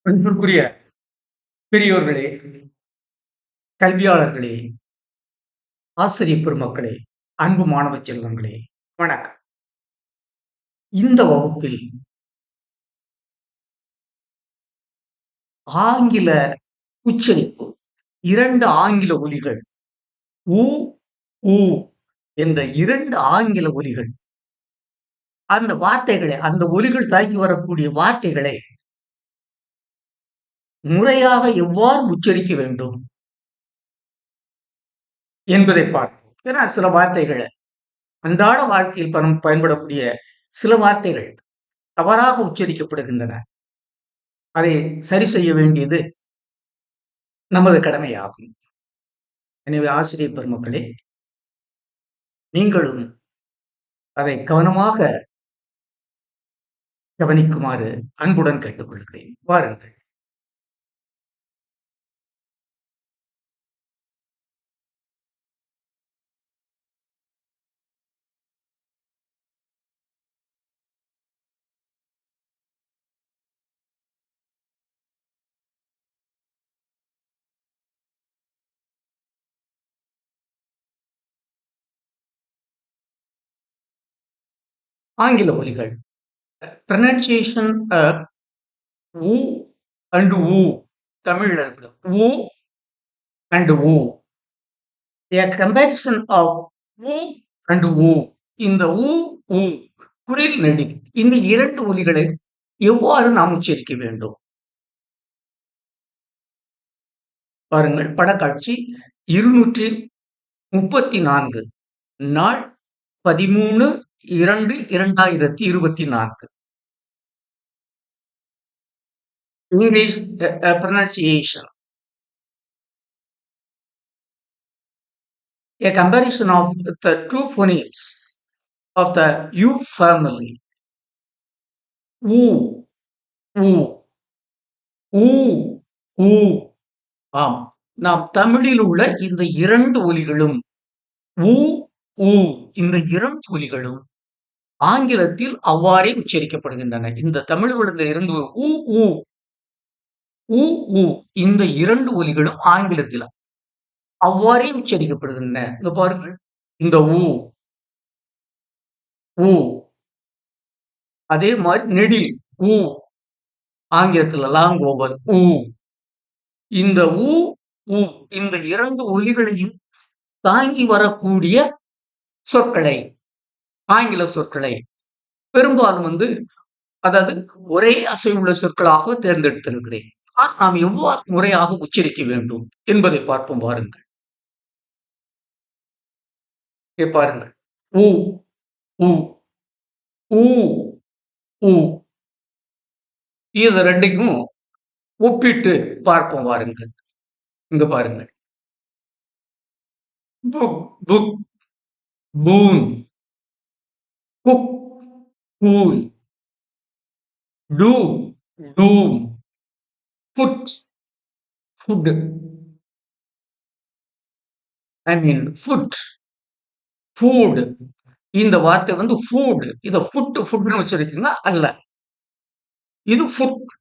அன்பிற்குரிய பெரியோர்களே, கல்வியாளர்களே, ஆசிரியப் பெருமக்களே, அன்பு மாணவ செல்வங்களே, வணக்கம். இந்த வகுப்பில் ஆங்கில உச்சரிப்பு 2 ஆங்கில ஒலிகள் உ, ஊ என்ற 2 ஆங்கில ஒலிகள். அந்த வார்த்தைகளை, அந்த ஒலிகள் தாங்கி வரக்கூடிய வார்த்தைகளை முறையாக எவ்வாறு உச்சரிக்க வேண்டும் என்பதை பார்ப்போம். ஏன்னா சில வார்த்தைகள் அன்றாட வாழ்க்கையில் பயன்படக்கூடிய சில வார்த்தைகள் தவறாக உச்சரிக்கப்படுகின்றன. அதை சரி செய்ய வேண்டியது நமது கடமையாகும். எனவே ஆசிரியர் பெருமக்களே, நீங்களும் அதை கவனமாக கவனிக்குமாறு அன்புடன் கேட்டுக்கொள்கிறேன். வாருங்கள். ஆங்கில ஒலிகள். ப்ரனன்சியேஷன் உ அண்ட் ஊ தமிழ்ல இருக்குது. உ அண்ட் ஊ. A comparison of உ அண்ட் ஊ. இந்த உ, ஊ குரில் நெடில் இந்த 2 ஒலிகளை எவ்வாறு நாம் உச்சரிக்க வேண்டும்? பாருங்கள், படக்காட்சி 234 நாள் 13/2/2024. English pronunciation. A comparison of the two phonemes of the U family. ஊ, ஊ, ஊ, ஊ. ஆம், நாம் தமிழில் உள்ள இந்த 2 ஒலிகளும் ஊ, ஊ இந்த 2 ஒலிகளும் ஆங்கிலத்தில் அவ்வாறே உச்சரிக்கப்படுகின்றன. இந்த தமிழ் உள்ள 2 ஊ, ஊ, ஊ, ஊ இந்த 2 ஒலிகளும் ஆங்கிலத்தில் அவ்வாறே உச்சரிக்கப்படுகின்றன. இங்க பாருங்கள், இந்த ஊ, ஊ. அதே மாதிரி நெடில் ஊ, ஆங்கிலத்தில் லாங் ஓவல் ஊ. இந்த ஊ, ஊ இந்த 2 ஒலிகளையும் தாங்கி வரக்கூடிய சொற்களை, ஆங்கில சொற்களை பெரும்பாலும் அதாவது ஒரே அசைவுள்ள சொற்களாக தேர்ந்தெடுத்திருக்கிறேன். நாம் எவ்வாறு முறையாக உச்சரிக்க வேண்டும் என்பதை பார்ப்போம். பாருங்கள், பாருங்கள். ஊ, ஊ, ஊ, ஊ. இது 2க்கும் ஒப்பிட்டு பார்ப்போம். வாருங்கள், இங்க பாருங்கள். Book, book, boon, cook, cool, do, doom, foot, food. I mean foot, food. இந்த வார்த்தை ஃபுட். இத ஃபுட், ஃபுட்னு வச்சிருக்கீங்கன்னா அல்ல. இது ஃபுட்,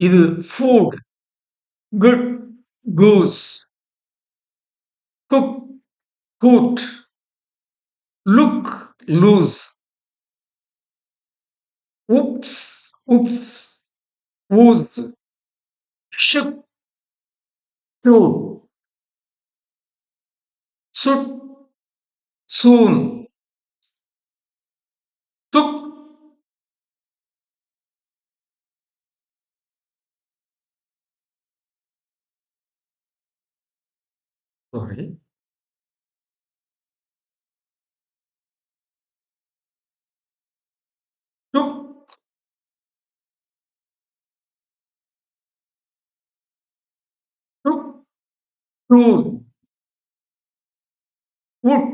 இது food. Good, goose, cook, cooed, look, loose, oops, oops, ooze, shook, shoot, soot, soon, took. Sorry, took, took, tool, wood.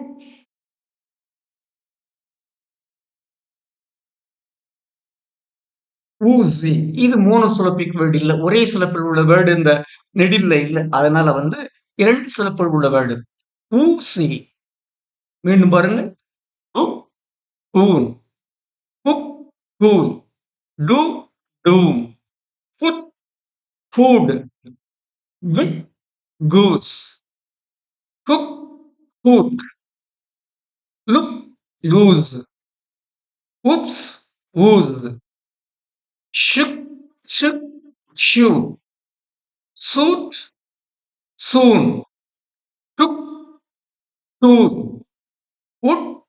ஊசி. இது monosyllabic word இல்ல. ஒரே சிலப்பில் உள்ள வேர்டு இந்த நெடில்ல இல்ல. அதனால 2 சிலப்பில் உள்ள வேர்டு. ஊசி. மீண்டும் பாருங்க. டுக், டூன், cook, cool, do, doom, food, food, good, goose, cook, cook, look, lose, whoops, wooze, shook, shook, shoe, suit, soon, took, tooth, would,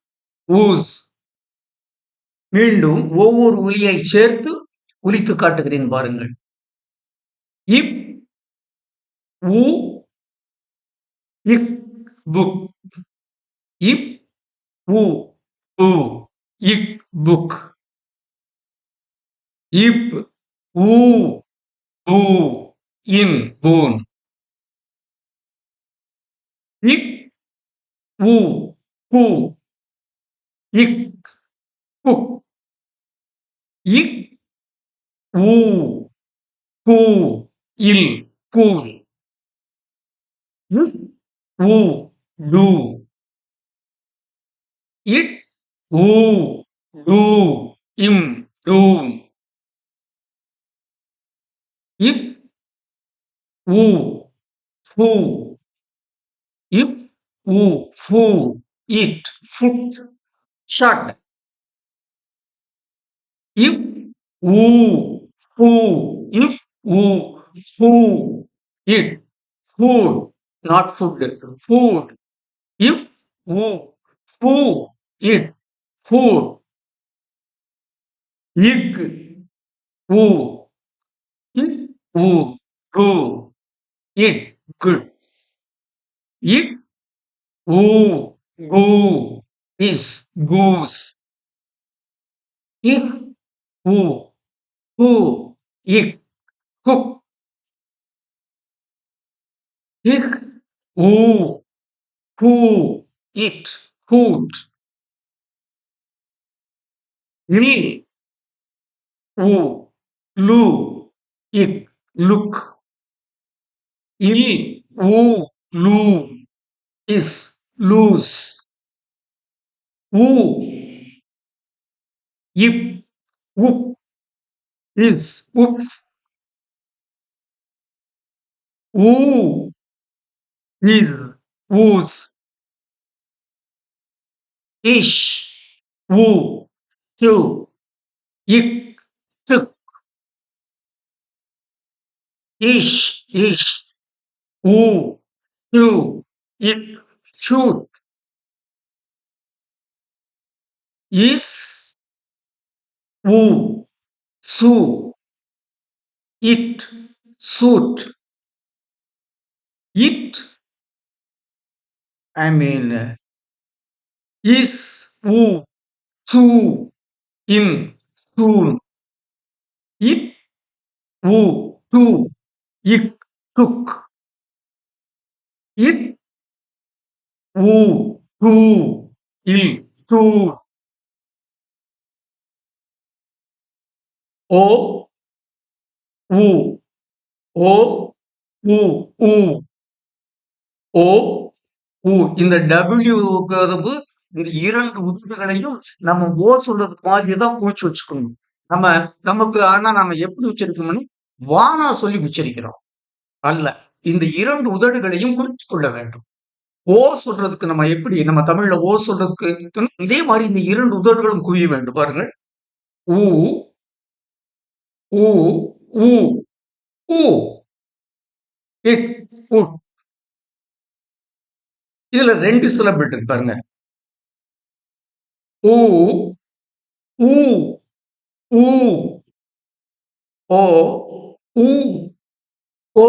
wooze. மீண்டும் ஒவ்வொரு ஒலியை சேர்த்து ஒலித்து காட்டுகிறேன் பாருங்கள். இப், ஊ, இக், புக். இப், ஊ, ஊ, இக், புக். இப், ஊ, ஊ, இன், போன். இக், ஊ, கூ, இக், குக். இக், ஊ, கூ, இல், கூல். இக், ஊ, டூ. இட், ஊ, டூ, இம், டூம். இப், ஊ, ஃபூ. இப், ஊ, ஃபூ, இட், ஃபுட், ஷட். இப், ஊ, ஃபூ, இப், ஊ, ஃபூ, it, food, not food, food. If, who, who, it, food. Ig, who, it, who, who, it, good. Ig, who, who, is, goose. If, who, it, cook. If, who, it, food. Il, who, lu, it, look. Il, who, lu, is, lose. Who, if, whoop, is, whoops. Who, is, whose. Ish, who, to. Ik, took. Ish, who, to. Ik, shoot. Is, who, sue. It, suit. It, I mean, is, who, to, in, soon. It, who, to, ik, took. It, who, to, il, to. O, u, o, u, u, o, u. இந்த W இந்த இரண்டு உறுப்புகளையும் நம்ம ஓ சொல்றதுக்கு மாதிரி தான் பூச்சி வச்சுக்கணும். நமக்கு ஆனா நம்ம எப்படி உச்சரிக்கணும்னு வானா சொல்லி உச்சரிக்கிறோம் அல்ல. இந்த இரண்டு உதடுகளையும் குறித்துக் கொள்ள வேண்டும். ஓ சொல்றதுக்கு நம்ம எப்படி நம்ம தமிழ்ல ஓ சொல்றதுக்கு இதே மாதிரி இந்த இரண்டு உதடுகளும் குவிய வேண்டும் பாருங்கள். ஊ, ஊ, ஊ, ஊ, இட், உட். இதுல ரெண்டு சிலபிள் இருக்கு பாருங்க. ஊ, ஊ, ஊ, ஓ, ஊ, ஓ,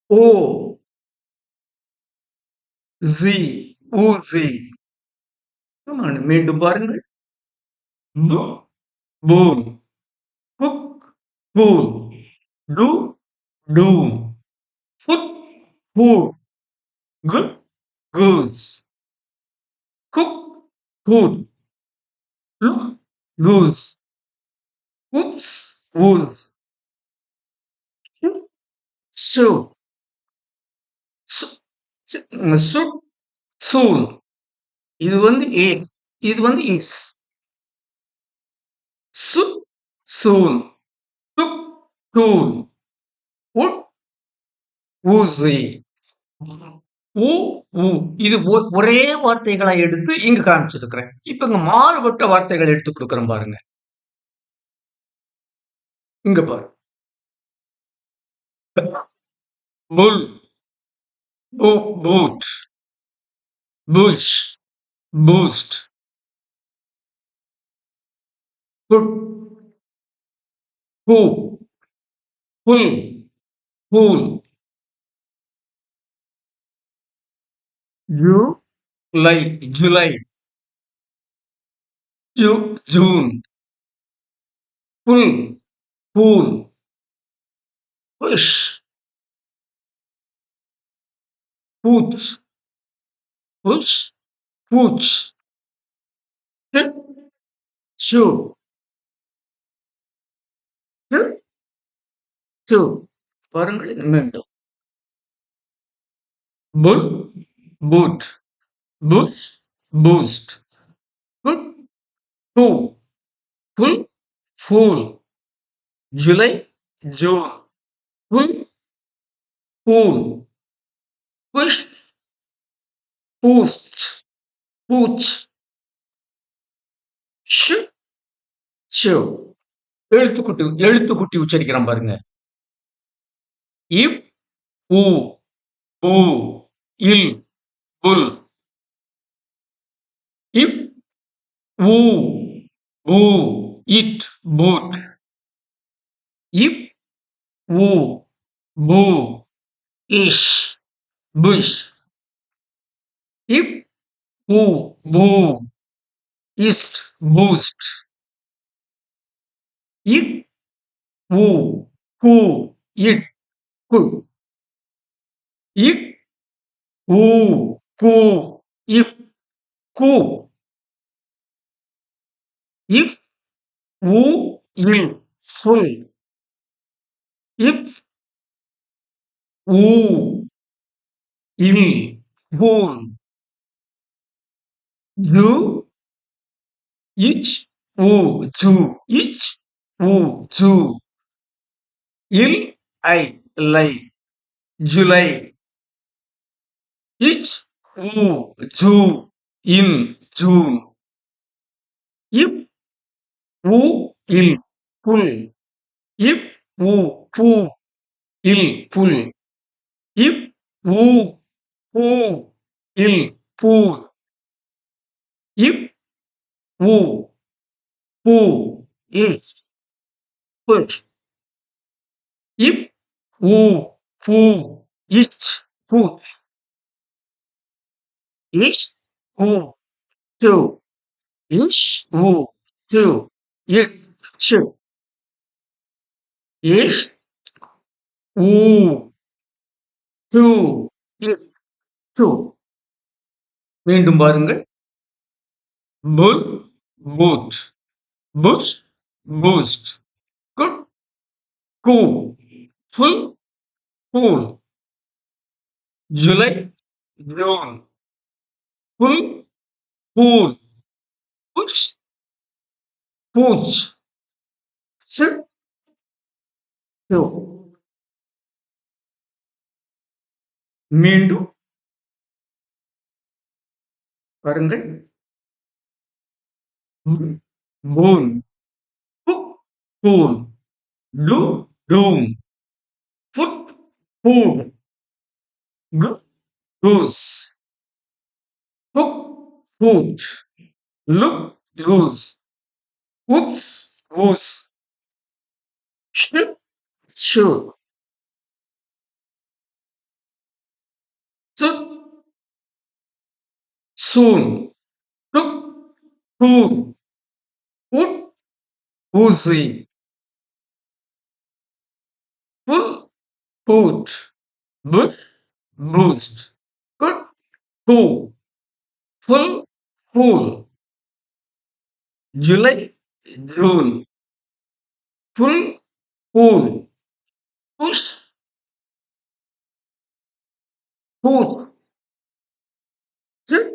ஓ, ஜி, ஊசி. மீண்டும் பாருங்கள். பு, boon, cook, cool, do, doom, foot, food, good, goose, cook, good, look, loose, oops, wools, சு, சுட், சூன். இது ஏ, இது இஸ். சுட், சூன், டுக், டூன், உட், ஊசி. உ, உ. இது ஒரே வார்த்தைகளா எடுத்து இங்க காமிச்சிருக்கிறேன். இப்ப இங்க மாறுபட்ட வார்த்தைகள் எடுத்து குடுக்குறேன் பாருங்க. இங்க பாரு. Pull, boot, push, boost, put, boo, pull, pool, July, July, June, pull, pool, push, pooch, push, pooch, ship, shoe, ship, shoe. பாருங்கள் மீண்டும். Pull, boot, push, boost, put, boo, pull, fool, July, June, pull, pool, push, boost, pooch, ship, shoe. எழுத்துக்குட்டி உச்சரிக்கிறேன் பாருங்க. இவ், ஊ, ஊ, இல், புல். இப், ஊ, ஊ, it, boot. இப், ஊ, பூ, இஷ், push. இப், ஊ, பூ, இஸ்ட், பூஸ்ட். இக், ஊ, கூ, இட், கு. இக், ஊ, கூ, இப், கூ. இப், ஊ, இல், ஃபுல். இப், ஊ, இல், பூல். ஜூ, இச், ஊ, ஜூ, இச், ஊ, ஜூ. இல், ஐ, லை, ஜூலை. இச், ஊ, ஜூ, இன், ஜூன். இப், ஊ, இல், புல். இப், ஊ, பூ, இல், புல். இப், ஊ, பூ, இல், பூல். இப், ஊ, பூ, இல், புல். இப், ஊ, பூ, இச், பூத். இஷ், ஊ, சு. இஷ், ஊ, சு, இட், சு. இஷ், ஊ, சு, இட், சு. மீண்டும் பாருங்கள். Pull, boot, push, boost, good, goo, full, pool, July, June, pull, pool, push, pooch, sit, shoe. மீண்டும் பாருங்கள். Boon, book, pool, do, doom, foot, food, கு, goose, book, boot, look, loose, oops, ooze, ship, shoe, soot, soon, took, tour, wood, ஊசி, pull, boot, push, boost, good, goo, full, fool, July, June, pull, pool, push, boot, sit,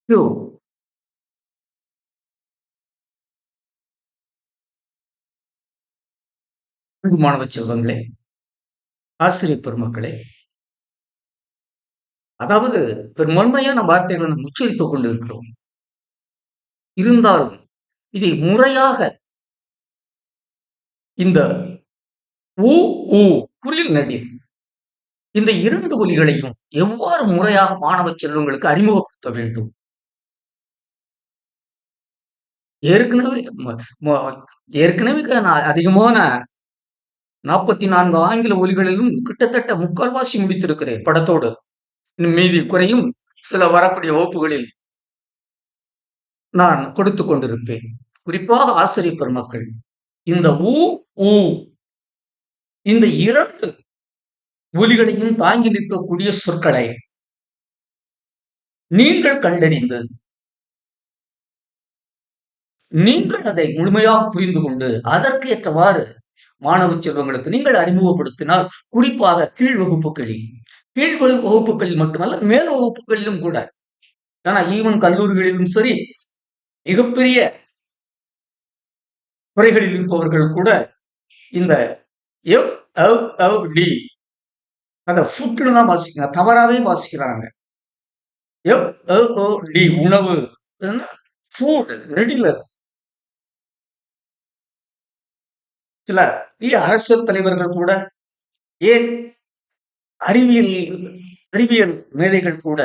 shoe. அன்பு மாணவ செல்வங்களே, ஆசிரியர் பெருமக்களே, அதாவது பெரும்பான்மையான வார்த்தைகளை நாம் உச்சரித்துக் கொண்டிருக்கிறோம். இருந்தாலும் இதை முறையாக இந்த உ, ஊ, புரில் நெடில் இந்த 2 ஒலிகளையும் எவ்வாறு முறையாக மாணவ செல்வங்களுக்கு அறிமுகப்படுத்த வேண்டும்? ஏற்கனவே ம ம ஏற்கனவே நான் அதிகமான 44 ஆங்கில ஒலிகளிலும் கிட்டத்தட்ட முக்கால்வாசி முடித்திருக்கிறேன் படத்தோடு. இன்னும் மீதி குறையும் சில வரக்கூடிய வகுப்புகளில் நான் கொடுத்துக் கொண்டிருப்பேன். குறிப்பாக ஆசிரியர் பெருமக்கள் இந்த உ, ஊ இந்த 2 ஒலிகளையும் தாங்கி நிற்கக்கூடிய சொற்களை நீங்கள் கண்டறிந்து நீங்கள் அதை முழுமையாக புரிந்து கொண்டு அதற்கு ஏற்றவாறு மாணவ செல்வங்களுக்கு நீங்கள் அறிமுகப்படுத்தினால், குறிப்பாக கீழ் வகுப்புகளில் மட்டுமல்ல, மேல் வகுப்புகளிலும் கூட, ஆனா ஈவன் கல்லூரிகளிலும் சரி, மிகப்பெரிய துறைகளில் இருப்பவர்கள் கூட இந்த எஃப் எவ் எவ் டி அந்த ஃபுட்னு தான் வாசிக்கிறாங்க, தவறாவே வாசிக்கிறாங்க. எஃப் எவ் எவ் டி உணவு, ஃபுட் ரெடியில். சில அரசியல் தலைவர்கள் கூட, ஏன் அறிவியல் மேதைகள் கூட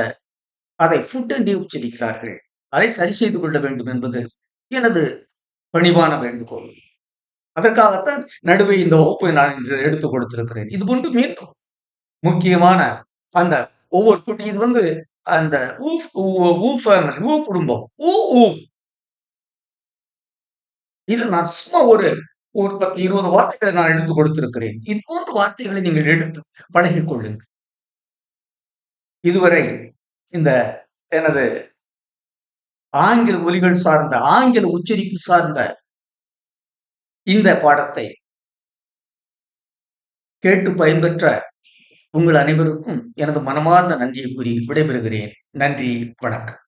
அதை ஃபுட் என்று உச்சரிக்கிறார்கள். அதை சரி செய்து கொள்ள வேண்டும் என்பது எனது பணிவான வேண்டுகோள். அதற்காகத்தான் நடுவே இந்த வகுப்பை நான் இன்று எடுத்துக் கொடுத்திருக்கிறேன். இது போன்று மீண்டும் முக்கியமான அந்த ஒவ்வொரு குட்டி இது அந்த ஃபேமிலி, குடும்பம், இது நான் சும்மா ஒரு 10, 20 வார்த்தைகளை நான் எடுத்துக் கொடுத்திருக்கிறேன். இது போன்ற வார்த்தைகளை நீங்கள் எடுத்து பழகிக் கொள்ளுங்கள். இதுவரை இந்த எனது ஆங்கில ஒலிகள் சார்ந்த, ஆங்கில உச்சரிப்பு சார்ந்த இந்த பாடத்தை கேட்டு பயன்பெற்ற உங்கள் அனைவருக்கும் எனது மனமார்ந்த நன்றியை கூறி விடைபெறுகிறேன். நன்றி, வணக்கம்.